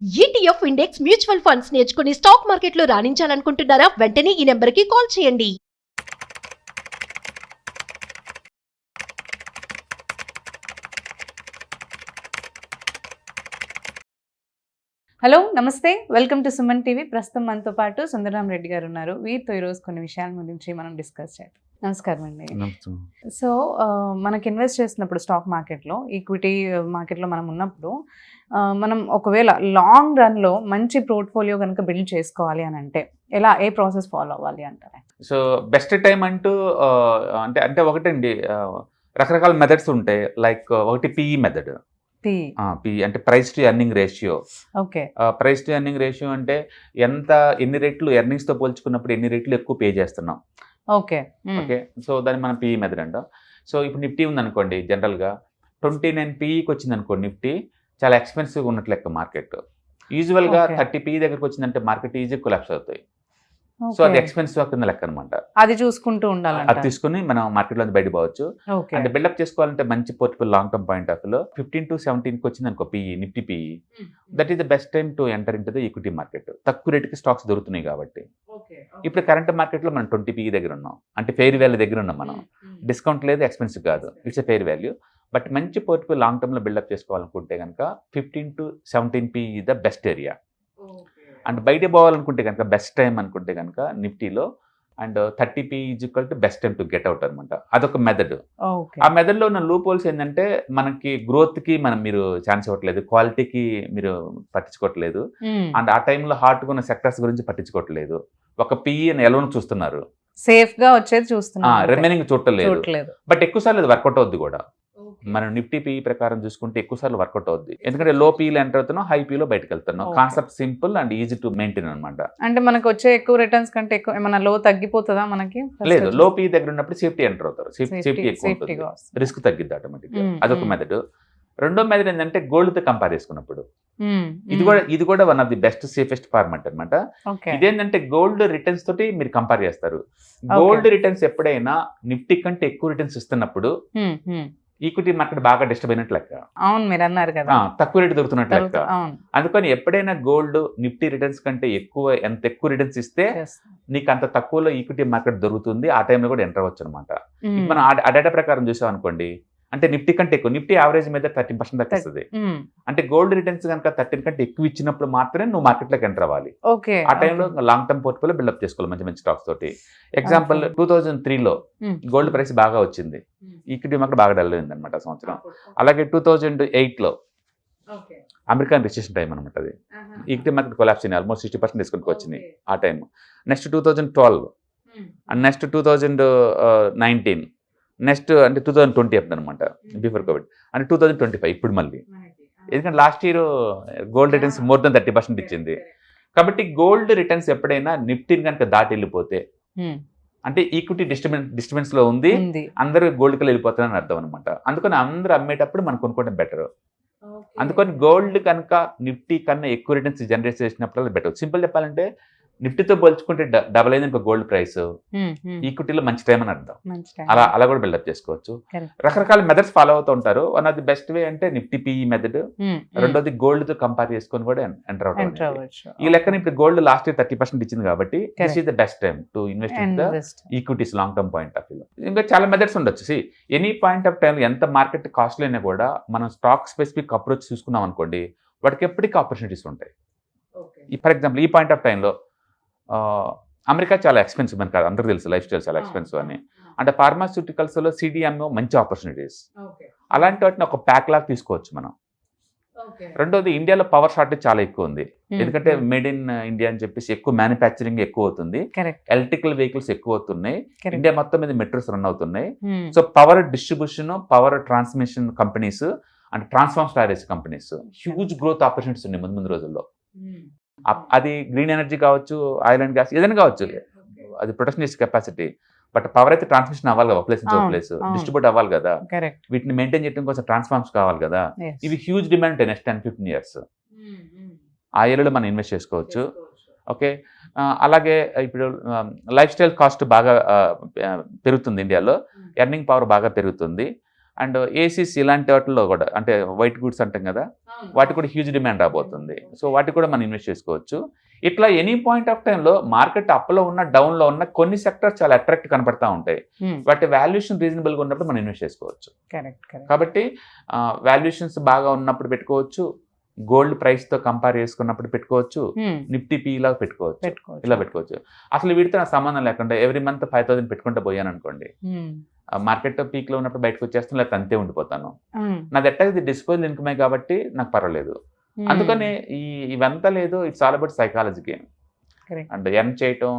ETF index mutual funds నేర్చుకుని stock మార్కెట్లో రాణించాలనుకుంటున్నారా? వెంటనే ఈ నెంబర్కి కాల్ చేయండి. హలో నమస్తే, వెల్కమ్ టు సుమన్ టీవీ. ప్రస్తుతం మనతో పాటు సుందరరామ్ రెడ్డి గారు ఉన్నారు. వీరితో ఈరోజు కొన్ని విషయాల గురించి మనం డిస్కస్ చేద్దాం. నమస్కారం అండి. సో మనకి ఇన్వెస్ట్ చేసినప్పుడు స్టాక్ మార్కెట్లో, ఈక్విటీ మార్కెట్లో మనం ఉన్నప్పుడు మనం ఒకవేళ లాంగ్ రన్లో మంచి పోర్ట్ఫోలియో కనుక బిల్డ్ చేసుకోవాలి అని అంటే ఏ ప్రాసెస్ ఫాలో అవ్వాలి అంటారు? సో బెస్ట్ టైం అంటూ అంటే ఒకటండి, రకరకాల మెథడ్స్ ఉంటాయి. లైక్ ఒకటి పిఈ మెథడ్. పిఈ అంటే price to earning ratio. Okay. Price to earning ratio అంటే ఎన్ని రెట్లు ఎర్నింగ్స్తో పోల్చుకున్నప్పుడు ఎన్ని రెట్లు ఎక్కువ పే చేస్తున్నాం. ఓకే. ఓకే, సో దాన్ని మనం పిఈ మెథడ్ అంటాం. సో ఇప్పుడు నిఫ్టీ ఉందనుకోండి, జనరల్గా 29 పిఈకి వచ్చింది అనుకోండి, నిఫ్టీ చాలా ఎక్స్పెన్సివ్గా ఉన్నట్లు లెక్క మార్కెట్. యూజువల్గా 30 పిఈ దగ్గరకు వచ్చిందంటే మార్కెట్ ఈజీ కొలాప్స్ అవుతాయి. సో అది ఎక్స్పెన్సివ్ కింద లెక్క అనమాట. అది చూసుకుంటూ ఉండాలి. అది తీసుకుని మనం మార్కెట్లో బయట పోవచ్చు. అంటే బిల్డప్ చేసుకోవాలంటే మంచి portfolio long term point of వ్యూలో 15 to 17కి వచ్చింది అనుకో PE, Nifty PE, that is the best time to enter in to the equity market. తక్కువ రేటుకి స్టాక్స్ దొరుకుతున్నాయి కాబట్టి. ఇప్పుడు కరెంట్ మార్కెట్లో మనం 20 పిఈ దగ్గర ఉన్నాం, అంటే ఫెయిర్ వాల్యూ దగ్గర ఉన్నాం మనం. డిస్కౌంట్ లేదు, ఎక్స్పెన్సివ్ కాదు, it's a fair value. But మంచి పోర్ట్ఫోలియో లాంగ్ టర్మ్లో బిల్డప్ చేసుకోవాలనుకుంటే కనుక 15 to 17 PE is the best area. And బయట పోవాలనుకుంటే కనుక బెస్ట్ టైం అనుకుంటే కనుక నిఫ్టీలో and 30 P is equal to best time to get out అనమాట. అదొక మెథడ్. ఆ మెథడ్లో ఉన్న లూప్ హోల్స్ ఏంటంటే, మనకి గ్రోత్కి మీరు ఛాన్స్ ఇవ్వట్లేదు, క్వాలిటీకి మీరు పట్టించుకోవట్లేదు, అండ్ ఆ టైంలో హార్ట్గా ఉన్న సెక్టర్స్ గురించి పట్టించుకోవట్లేదు. ఒక పిఈ అని ఎలానో చూస్తున్నారు, సేఫ్ గా వచ్చేది చూస్తున్నారు, రిమైనింగ్ చూడలేదు. బట్ ఎక్కువసార్లు అది వర్కౌట్ అవుద్ది కూడా. మనం నిఫ్టీ పీ ప్రకారం చూసుకుంటే ఎక్కువసార్లు వర్కౌట్ అవుద్ది, ఎందుకంటే లో పీలో ఎంటర్ అవుతున్నాం, హై పీలో బయటకు వెళ్తున్నాం. Concept simple and easy to maintain అనమాట. అంటే మనకు వచ్చే ఎక్కువ రిటర్న్స్ కంటే ఎక్కువ ఏమైనా లో తగ్గిపోతుందా మనకి? లేదు, లో పీ దగ్గర ఉన్నప్పుడు సేఫ్టీ ఎంటర్ అవుతారు, సేఫ్టీ ఎక్కువ, రిస్క్ తగ్గిద్ది ఆటోమేటిక్. అదొక మెథడ్. రెండో మెథడ్ ఏంటంటే గోల్డ్ తో కంపేర్ చేసుకున్నప్పుడు, ఇది కూడా one of the best safest format అనమాట. ఇదేంటంటే గోల్డ్ రిటర్న్స్ తోటి మీరు కంపేర్ చేస్తారు. గోల్డ్ రిటర్న్స్ ఎప్పుడైనా నిఫ్టీ కంటే ఎక్కువ రిటర్న్స్ ఇస్తున్నప్పుడు ఈక్విటీ మార్కెట్ బాగా డిస్టర్బ్ అయినట్లు లెక్క. అవును, మీరు అన్నారు కదా, తక్కువ రేటు దొరుకుతున్నట్లు లెక్క. అందుకని ఎప్పుడైనా గోల్డ్ నిఫ్టీ రిటర్న్స్ కంటే ఎంత ఎక్కువ రిటర్న్స్ ఇస్తే నీకు అంత తక్కువలో ఈక్విటీ మార్కెట్ దొరుకుతుంది. ఆ టైంలో కూడా ఎంటర్ అవ్వచ్చు అనమాట. మనం ఆ డేటా ప్రకారం చూసాం అనుకోండి, అంటే నిఫ్టీ కంటే ఎక్కువ, నిఫ్టీ యావరేజ్ మీద 13% తగ్గిస్తుంది. అంటే గోల్డ్ రిటర్న్స్ కనుక 13 కంటే ఎక్కువ ఇచ్చినప్పుడు మాత్రమే నువ్వు మార్కెట్లోకి ఎంటర్ అవ్వాలి. ఆ టైంలో లాంగ్ టర్మ్ పోర్ట్ఫోలియో బిల్డప్ చేసుకోవాలి మంచి మంచి స్టాక్స్ తోటి. ఎగ్జాంపుల్ 2003లో గోల్డ్ ప్రైస్ బాగా వచ్చింది, ఈక్విటీ మార్కెట్ బాగా డల్ అయింది అనమాట సంవత్సరం. అలాగే 2008లో అమెరికన్ రిసెషన్ టైం అనమాట. అది ఈక్విటీ మార్కెట్ కొలాప్స్ అయింది, ఆల్మోస్ట్ 60% డిస్కౌంట్కి వచ్చినాయి ఆ time. Next 2012 and next 2019, next అంటే 2020 అప్పుడు అనమాట, బిఫోర్ కోవిడ్. అంటే 2025 ఇప్పుడు మళ్ళీ, ఎందుకంటే last year gold returns more than 30% ఇచ్చింది. కాబట్టి గోల్డ్ రిటర్న్స్ ఎప్పుడైనా నిఫ్టీని కనుక దాటి వెళ్ళిపోతే అంటే ఈక్విటీ డిస్టర్బెన్స్ లో ఉంది, అందరూ గోల్డ్ కల్లా వెళ్ళిపోతారని అర్థం అనమాట. అందుకని అందరూ అమ్మేటప్పుడు మనం కొనుక్కోవడం బెటర్. అందుకని గోల్డ్ కనుక నిఫ్టీ కన్నా ఎక్కువ రిటర్న్స్ జనరేట్ చేసినప్పుడు బెటర్. సింపుల్ చెప్పాలంటే నిఫ్టీతో పోల్చుకుంటే డబల్ అయింది గోల్డ్ ప్రైస్, ఈక్విటీలో మంచి టైం అని అర్థం. అలా కూడా బిల్డప్ చేసుకోవచ్చు. రకరకాల మెథడ్స్ ఫాలో అవుతూ ఉంటారు. వన్ ఆఫ్ ది బెస్ట్ వే అంటే నిఫ్టీ పిఈ మెథడ్. రెండోది గోల్డ్ తో కంపేర్ చేసుకొని కూడా ఎంటర్ అవ్వచ్చు. ఈ లెక్కన ఇప్పుడు గోల్డ్ లాస్ట్ ఇయర్ 30% ఇచ్చింది కాబట్టి this is the best time to invest in the equities long term point of వ్యూలో. ఇంకా చాలా మెథడ్స్ ఉండొచ్చు. ఎనీ పాయింట్ ఆఫ్ టైం ఎంత మార్కెట్ కాస్ట్లీ అయినా కూడా మనం స్టాక్ స్పెసిఫిక్ అప్రోచ్ చూసుకున్నాం అనుకోండి, వాటికి ఎప్పటికీ ఆపర్చునిటీస్ ఉంటాయి. ఫర్ ఎగ్జాంపుల్ ఈ పాయింట్ ఆఫ్ టైంలో అమెరికా చాలా ఎక్స్పెన్సివ్, మనకి అందరికీ తెలుసు లైఫ్ స్టైల్ చాలా ఎక్స్పెన్సివ్ అని. అంటే ఫార్మాస్యూటికల్స్లో సిడిఎంఓ మంచి ఆపర్చునిటీస్, అలాంటి వాటిని ఒక ప్యాక్ లాగా తీసుకోవచ్చు మనం. రెండోది ఇండియాలో పవర్ షార్టేజ్ చాలా ఎక్కువ ఉంది, ఎందుకంటే మేడ్ ఇన్ ఇండియా అని చెప్పేసి ఎక్కువ మ్యానుఫ్యాక్చరింగ్ ఎక్కువ అవుతుంది, ఎలక్ట్రికల్ వెహికల్స్ ఎక్కువ అవుతున్నాయి, ఇండియా మొత్తం మీద మెట్రోస్ రన్ అవుతున్నాయి. So power distribution, power transmission companies and transform storage companies huge growth opportunities ఉన్నాయి ముందు రోజుల్లో. అది గ్రీన్ ఎనర్జీ కావచ్చు, ఆయిల్ అండ్ గ్యాస్ ఏదైనా కావచ్చు, అది ప్రొడక్షన్ చేసే కెపాసిటీ. బట్ పవర్ అయితే ట్రాన్స్మిషన్ అవ్వాలి కదా, ప్లేస్ నుంచి ప్లేస్ డిస్ట్రిబ్యూట్ అవ్వాలి కదా, వీటిని మెయింటైన్ చేయడం కోసం ట్రాన్స్ఫార్మర్స్ కావాలి కదా. ఇవి హ్యూజ్ డిమాండ్ ఉంటాయి నెక్స్ట్ 10-15 years. ఆ ఏరియాలో మనం ఇన్వెస్ట్ చేసుకోవచ్చు. ఓకే, అలాగే ఇప్పుడు లైఫ్ స్టైల్ కాస్ట్ బాగా పెరుగుతుంది ఇండియాలో, ఎర్నింగ్ పవర్ బాగా పెరుగుతుంది. అండ్ ఏసీస్ ఇలాంటి వాటిలో కూడా అంటే వైట్ గూడ్స్ అంటాం కదా, వాటికి కూడా హ్యూజ్ డిమాండ్ రాబోతుంది. సో వాటికి కూడా మనం ఇన్వెస్ట్ చేసుకోవచ్చు. ఇట్లా ఎనీ పాయింట్ ఆఫ్ టైంలో మార్కెట్ అప్లో ఉన్న డౌన్లో ఉన్న కొన్ని సెక్టర్స్ చాలా అట్రాక్ట్ కనపడతా ఉంటాయి. వాటి వాల్యుయేషన్ రీజనబుల్గా ఉన్నప్పుడు మనం ఇన్వెస్ట్ చేసుకోవచ్చు. కాబట్టి వాల్యుయేషన్స్ బాగా ఉన్నప్పుడు పెట్టుకోవచ్చు, గోల్డ్ ప్రైస్తో కంపేర్ చేసుకున్నప్పుడు పెట్టుకోవచ్చు, నిఫ్టీ పీ ఇలా పెట్టుకోవచ్చు, ఇలా పెట్టుకోవచ్చు. అసలు వీటితో నాకు సంబంధం లేకుండా ఎవ్రీ మంత్ 5,000 పెట్టుకుంటూ పోయాను అనుకోండి, మార్కెట్ పీక్లో ఉన్నప్పుడు బయటకు వచ్చేస్తాను, లేకపోతే అంతే ఉండిపోతాను. నాది ఎట్టా ఇది డిస్పోజల్ ఇన్కమే కాబట్టి నాకు పర్వాలేదు. అందుకని ఇవంతా లేదు, it's all about psychology game. And earn చేయటం,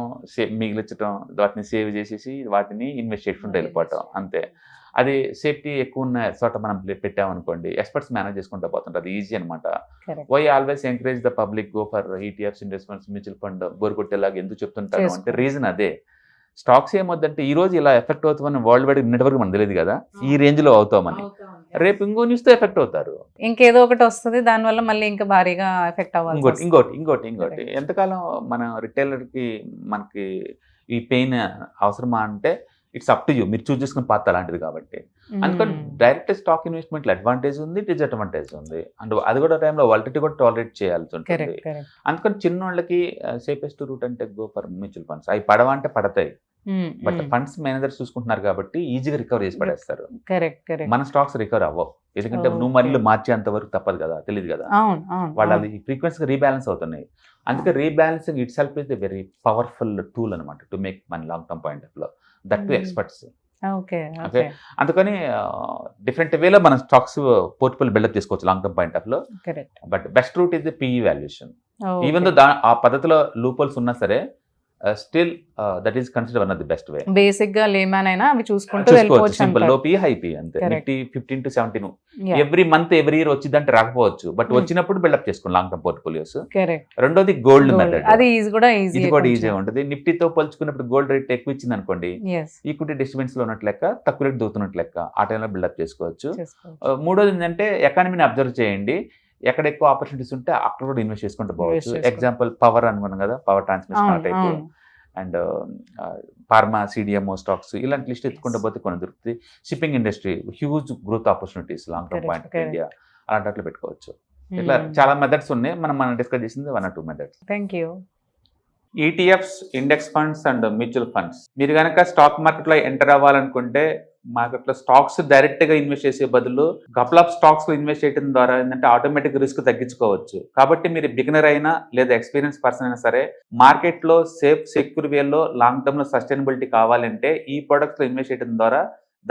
మిగిలించడం, వాటిని సేవ్ చేసేసి వాటిని ఇన్వెస్ట్ చేసుకుంటూ వెళ్ళిపోవటం అంతే. అది సేఫ్టీ ఎక్కువ ఉన్న చోట మనం పెట్టామనుకోండి, ఎక్స్పర్ట్స్ మేనేజ్ చేసుకుంటూ పోతుంటారు, అది ఈజీ అనమాట. Why always encourage the public go for ETFs, index, mutual fund, bore కొట్టేలాగా ఎందుకు చెప్తుంటారు అంటే రీజన్ అదే. స్టాక్స్ ఏమొద్దంటే ఈ రోజు ఇలా ఎఫెక్ట్ అవుతామని వరల్డ్ వైడ్ నెట్ వరకు మనకు తెలియదు కదా, ఈ రేంజ్ లో అవుతామని, రేపు ఇంకో న్యూస్ తో ఎఫెక్ట్ అవుతారు, ఇంకేదో ఒకటి వస్తుంది, దానివల్ల మళ్ళీ ఇంకా భారీగా ఎఫెక్ట్ అవ్వాలి. ఇంకోటి ఎంతకాలం మన రిటైలర్ కి మనకి ఈ పెయిన్ అవసరమా అంటే ఇట్స్ అప్ టు యూ, మీరు చూస్ చేసుకుని పాత అలాంటిది కాబట్టి. అందుకని డైరెక్ట్ స్టాక్ ఇన్వెస్ట్మెంట్లో అడ్వాంటేజ్ ఉంది, డిసడ్వాంటేజ్ ఉంది. అండ్ అది కూడా టైంలో వాలిడిటీ కూడా టాలరేట్ చేయాల్సి ఉంటుంది. అందుకని చిన్న వాళ్ళకి సేఫెస్ట్ రూట్ అంటే గో ఫర్ మ్యూచువల్ ఫండ్స్. అవి పడవ అంటే పడతాయి, బట్ ఫండ్స్ మేనేజర్స్ చూసుకుంటున్నారు కాబట్టి ఈజీగా రికవర్ చేసి పడేస్తారు. మన స్టాక్స్ రికవర్ అవ్వవు, ఎందుకంటే నువ్వు మళ్ళీ మార్చేంత వరకు తప్పదు కదా, తెలియదు కదా, వాళ్ళు అది ఫ్రీక్వెన్సీగా రీబ్యాలెన్స్ అవుతున్నాయి. అందుకే rebalancing it self is a very powerful tool అనమాట to make money long term point of లో, దట్ టు ఎక్స్పర్ట్స్. ఓకే, అందుకని డిఫరెంట్ వేలో మనం స్టాక్స్ పోర్ట్ఫోలియో బిల్డప్ చేసుకోవచ్చు లాంగ్ టర్మ్ పాయింట్ ఆఫ్ లో. But best route is the PE valuation. Even though ఆ పద్ధతిలో loopholes ఉన్నా సరే, still that is consider one of the best way. Basic గా లేమన్ అయినా అవి చూసుకుంటూ వెళ్ళిపోవచ్చు. సింపుల్ లో పీ హై పీ అంతే. Nifty 15 to 17 every month every year వచ్చిందంటే రాకపోవచ్చు, బట్ వచ్చినప్పుడు బిల్డప్ చేసుకోండి లాంగ్ టర్మ్ పోర్ట్ఫోలియోస్. రెండోది గోల్డ్ మెథడ్, అది కూడా ఈజీ ఉంటుంది. నిఫ్టీతో పోల్చుకున్నప్పుడు గోల్డ్ రేట్ ఎక్కువ ఇచ్చింది అనుకోండి, ఈక్విటీ డిస్టర్బెన్స్ లో ఉన్నట్లు లెక్క, తక్కువ రేట్ దూతున్నట్లు లెక్క, ఆ టైంలో బిల్డప్ చేసుకోవచ్చు. మూడోది ఏంటంటే ఎకానమీని అబ్జర్వ్ చేయండి, ఎక్కడ ఎక్కువ ఆపర్చునిటీస్ ఉంటే అక్కడ కూడా ఇన్వెస్ట్ చేసుకుంటూ పోవచ్చు. ఎగ్జాంపుల్ పవర్ అనుకున్నాం కదా, power transmission type, and pharma, CDMO stocks, ఇలాంటి లిస్ట్ ఎత్తుకుంటూ పోతే కొన్ని దొరుకుతుంది. Shipping industry huge growth opportunities long term point of India, అలాంటి అట్లా పెట్టుకోవచ్చు. ఇట్లా చాలా మెథడ్స్ ఉన్నాయి, మనం డిస్కస్ చేసింది 1 or 2 methods. Thank you. ETFs, index funds and mutual funds. మీరు కనుక స్టాక్ మార్కెట్లో ఎంటర్ అవ్వాలనుకుంటే, మార్కెట్లో స్టాక్స్ డైరెక్ట్గా ఇన్వెస్ట్ చేసే బదులు కపుల్ ఆఫ్ స్టాక్స్లో ఇన్వెస్ట్ చేయడం ద్వారా ఏంటంటే ఆటోమేటిక్ రిస్క్ తగ్గించుకోవచ్చు. కాబట్టి మీరు బిగినర్ అయినా లేదా ఎక్స్పీరియన్స్ పర్సన్ అయినా సరే, మార్కెట్లో సేఫ్ సెక్యూర్ వేలో లాంగ్ టర్మ్లో సస్టైనబిలిటీ కావాలంటే ఈ ప్రొడక్ట్స్లో ఇన్వెస్ట్ చేయడం ద్వారా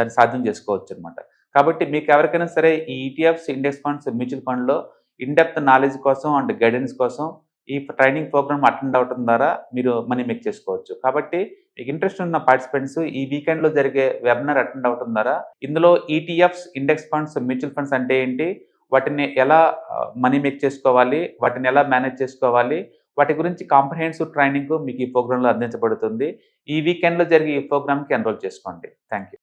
దాన్ని సాధ్యం చేసుకోవచ్చు అనమాట. కాబట్టి మీకు ఎవరికైనా సరే ఈ ఈటీఎఫ్స్, ఇండెక్స్ ఫండ్స్, మ్యూచువల్ ఫండ్లో ఇన్డెప్త్ నాలెడ్జ్ కోసం అండ్ గైడెన్స్ కోసం ఈ ట్రైనింగ్ ప్రోగ్రామ్ అటెండ్ అవడం ద్వారా మీరు మనీ మేక్ చేసుకోవచ్చు. కాబట్టి మీకు ఇంట్రెస్ట్ ఉన్న పార్టిసిపెంట్స్ ఈ వీకెండ్లో జరిగే వెబినార్ అటెండ్ అవడం ద్వారా ఇందులో ETFs, index funds, mutual funds అంటే ఏంటి, వాటిని ఎలా మనీ మేక్ చేసుకోవాలి, వాటిని ఎలా మేనేజ్ చేసుకోవాలి, వాటి గురించి కాంప్రహెన్సివ్ ట్రైనింగ్ మీకు ఈ ప్రోగ్రాంలో అందించబడుతుంది. ఈ వీకెండ్లో జరిగే ఈ ప్రోగ్రామ్కి ఎన్రోల్ చేసుకోండి. Thank you.